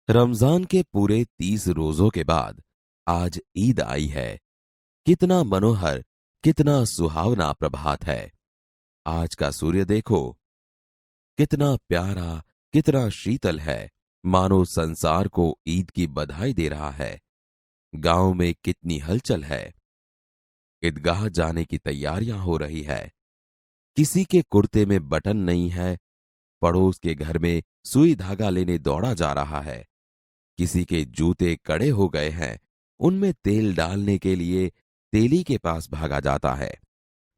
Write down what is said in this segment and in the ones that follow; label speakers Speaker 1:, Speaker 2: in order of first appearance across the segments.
Speaker 1: रमजान के पूरे 30 रोजों के बाद आज ईद आई है। कितना मनोहर, कितना सुहावना प्रभात है। आज का सूर्य देखो, कितना प्यारा, कितना शीतल है। मानो संसार को ईद की बधाई दे रहा है। गांव में कितनी हलचल है। ईदगाह जाने की तैयारियां हो रही है। किसी के कुर्ते में बटन नहीं है, पड़ोस के घर में सुई धागा लेने दौड़ा जा रहा है। किसी के जूते कड़े हो गए हैं, उनमें तेल डालने के लिए तेली के पास भागा जाता है।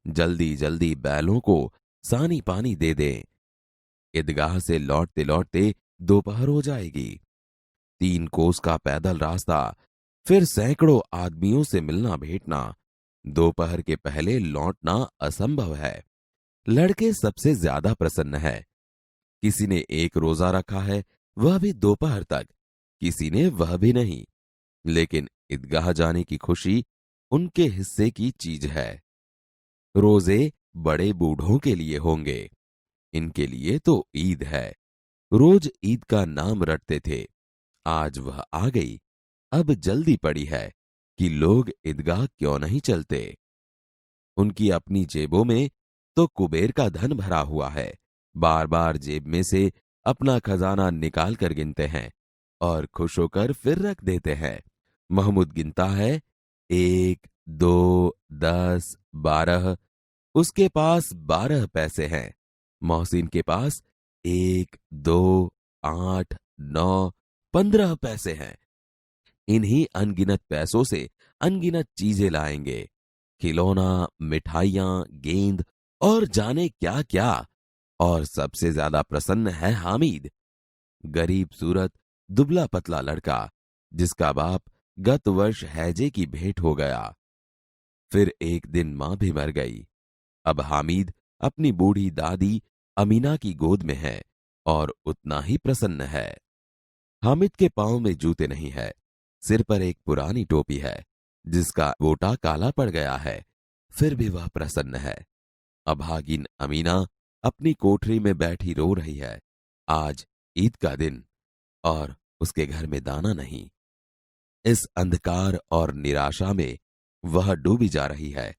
Speaker 1: जल्दी जल्दी बैलों को सानी पानी दे दें। ईदगाह से लौटते लौटते दोपहर हो जाएगी। 3 कोस का पैदल रास्ता, फिर सैकड़ों आदमियों से मिलना भेंटना। दोपहर के पहले लौटना असंभव है। लड़के सबसे ज्यादा प्रसन्न है। किसी ने एक रोजा रखा है, वह भी दोपहर तक। किसी ने वह भी नहीं। लेकिन ईदगाह जाने की खुशी उनके हिस्से की चीज है। रोजे बड़े बूढ़ों के लिए होंगे, इनके लिए तो ईद है। रोज ईद का नाम रटते थे, आज वह आ गई। अब जल्दी पड़ी है कि लोग ईदगाह क्यों नहीं चलते। उनकी अपनी जेबों में तो कुबेर का धन भरा हुआ है। बार बार जेब में से अपना खजाना निकाल कर गिनते हैं और खुश होकर फिर रख देते हैं। महमूद गिनता है, 1, 2, 10, 12। उसके पास 12 पैसे हैं। मोहसिन के पास 1, 2, 8, 9, 15 पैसे हैं। इन्हीं अनगिनत पैसों से अनगिनत चीजें लाएंगे। खिलौना, मिठाइयां, गेंद और जाने क्या क्या। और सबसे ज्यादा प्रसन्न है हामिद, गरीब सूरत, दुबला पतला लड़का, जिसका बाप गत वर्ष हैजे की भेंट हो गया। फिर एक दिन मां भी मर गई। अब हामिद अपनी बूढ़ी दादी अमीना की गोद में है और उतना ही प्रसन्न है। हामिद के पांव में जूते नहीं है। सिर पर एक पुरानी टोपी है जिसका गोटा काला पड़ गया है। फिर भी वह प्रसन्न है। अभागिन अमीना अपनी कोठरी में बैठी रो रही है। आज ईद का दिन और उसके घर में दाना नहीं। इस अंधकार और निराशा में वह डूबी जा रही है।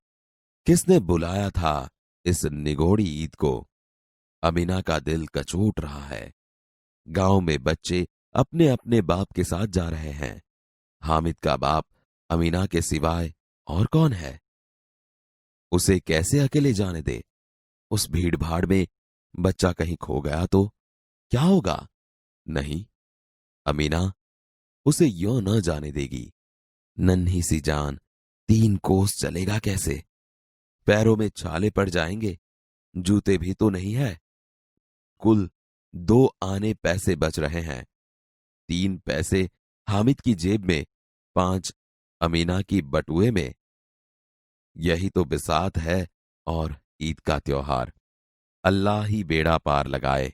Speaker 1: किसने बुलाया था इस निगोड़ी ईद को? अमीना का दिल कचोट रहा है। गांव में बच्चे अपने अपने बाप के साथ जा रहे हैं। हामिद का बाप अमीना के सिवाय और कौन है? उसे कैसे अकेले जाने दे? उस भीड़ भाड़ में बच्चा कहीं खो गया तो क्या होगा? नहीं, अमीना उसे यों न जाने देगी। नन्ही सी जान 3 कोस चलेगा कैसे? पैरों में छाले पड़ जाएंगे। जूते भी तो नहीं है। कुल 2 आने पैसे बच रहे हैं। 3 पैसे हामिद की जेब में, 5 अमीना की बटुए में। यही तो बिसात है और ईद का त्योहार। अल्लाह ही बेड़ा पार लगाए।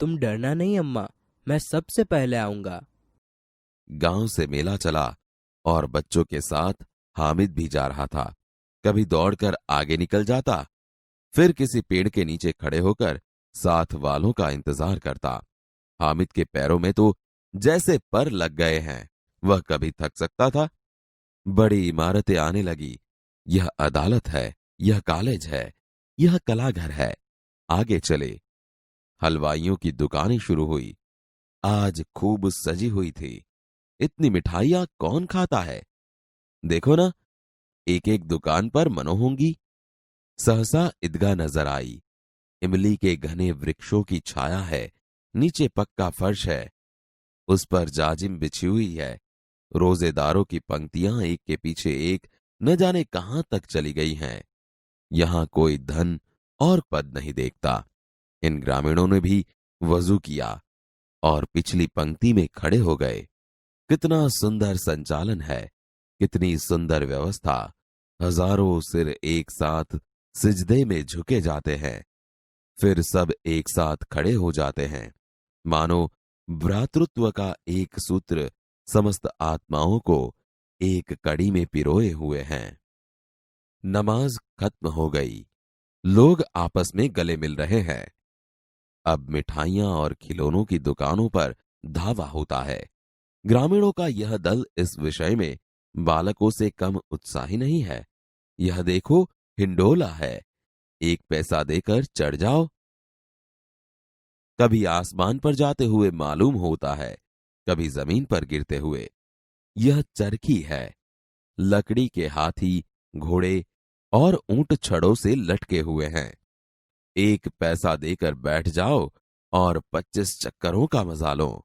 Speaker 2: तुम डरना नहीं अम्मा, मैं सबसे पहले आऊंगा।
Speaker 1: गांव से मेला चला और बच्चों के साथ हामिद भी जा रहा था। कभी दौड़कर आगे निकल जाता, फिर किसी पेड़ के नीचे खड़े होकर साथ वालों का इंतजार करता। हामिद के पैरों में तो जैसे पर लग गए हैं। वह कभी थक सकता था? बड़ी इमारतें आने लगी। यह अदालत है, यह कॉलेज है, यह कलाघर है। आगे चले। हलवाइयों की दुकानें शुरू हुई। आज खूब सजी हुई थी। इतनी मिठाइयां कौन खाता है? देखो ना, एक एक दुकान पर मनो होंगी। सहसा ईदगाह नजर आई। इमली के घने वृक्षों की छाया है। नीचे पक्का फर्श है, उस पर जाजिम बिछी हुई है। रोजेदारों की पंक्तियां एक के पीछे एक न जाने कहां तक चली गई हैं। यहां कोई धन और पद नहीं देखता। इन ग्रामीणों ने भी वजू किया और पिछली पंक्ति में खड़े हो गए। कितना सुंदर संचालन है, कितनी सुंदर व्यवस्था। हजारों सिर एक साथ सिजदे में झुके जाते हैं, फिर सब एक साथ खड़े हो जाते हैं। मानो भ्रातृत्व का एक सूत्र समस्त आत्माओं को एक कड़ी में पिरोए हुए हैं। नमाज खत्म हो गई। लोग आपस में गले मिल रहे हैं। अब मिठाइयां और खिलौनों की दुकानों पर धावा होता है। ग्रामीणों का यह दल इस विषय में बालकों से कम उत्साही नहीं है। यह देखो, हिंडोला है, 1 पैसा देकर चढ़ जाओ। कभी आसमान पर जाते हुए मालूम होता है, कभी जमीन पर गिरते हुए। यह चरखी है। लकड़ी के हाथी, घोड़े और ऊंट छड़ों से लटके हुए हैं। 1 पैसा देकर बैठ जाओ और 25 चक्करों का मजा लो।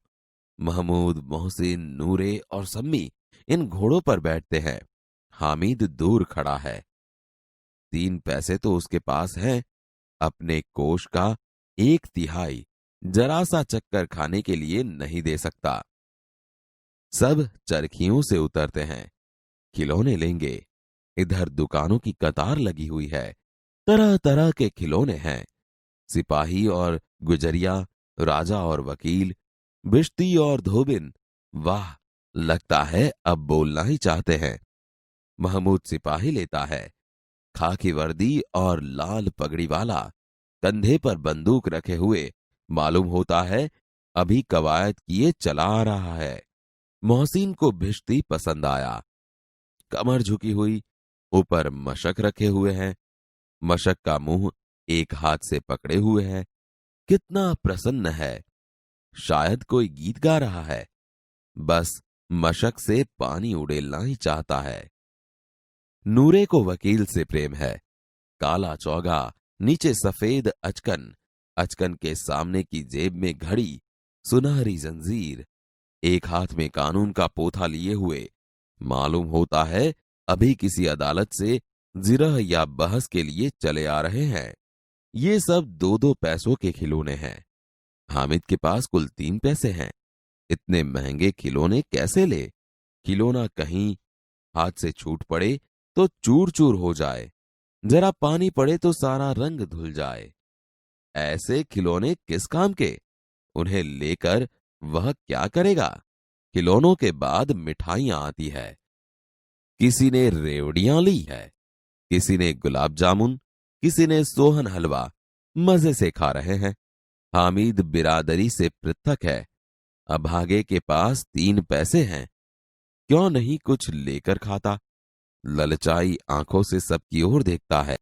Speaker 1: महमूद, मोहसिन, नूरे और सम्मी इन घोड़ों पर बैठते हैं। हामिद दूर खड़ा है। 3 पैसे तो उसके पास हैं। अपने कोष का 1/3 जरा सा चक्कर खाने के लिए नहीं दे सकता। सब चरखियों से उतरते हैं। खिलौने लेंगे। इधर दुकानों की कतार लगी हुई है। तरह तरह के खिलौने हैं। सिपाही और गुजरिया, राजा और वकील, बिश्ती और धोबिन। वाह, लगता है अब बोलना ही चाहते हैं। महमूद सिपाही लेता है। खाकी वर्दी और लाल पगड़ी वाला, कंधे पर बंदूक रखे हुए, मालूम होता है अभी कवायद किए चला आ रहा है। मोहसिन को भिश्ती पसंद आया। कमर झुकी हुई, ऊपर मशक रखे हुए हैं। मशक का मुंह एक हाथ से पकड़े हुए है। कितना प्रसन्न है, शायद कोई गीत गा रहा है। बस मशक से पानी उड़ेलना ही चाहता है। नूरे को वकील से प्रेम है। काला चौगा, नीचे सफेद अचकन, अचकन के सामने की जेब में घड़ी, सुनहरी जंजीर, एक हाथ में कानून का पोथा लिए हुए, मालूम होता है अभी किसी अदालत से जिरह या बहस के लिए चले आ रहे हैं। ये सब 2-2 पैसों के खिलौने हैं। हामिद के पास कुल 3 पैसे हैं। इतने महंगे खिलौने कैसे ले? खिलौना कहीं हाथ से छूट पड़े तो चूर चूर हो जाए, जरा पानी पड़े तो सारा रंग धुल जाए। ऐसे खिलौने किस काम के? उन्हें लेकर वह क्या करेगा? खिलौनों के बाद मिठाइयां आती है। किसी ने रेवड़ियां ली है, किसी ने गुलाब जामुन, किसी ने सोहन हलवा, मजे से खा रहे हैं। हामिद बिरादरी से पृथक है। अभागे के पास 3 पैसे हैं, क्यों नहीं कुछ लेकर खाता? ललचाई आंखों से सबकी ओर देखता है।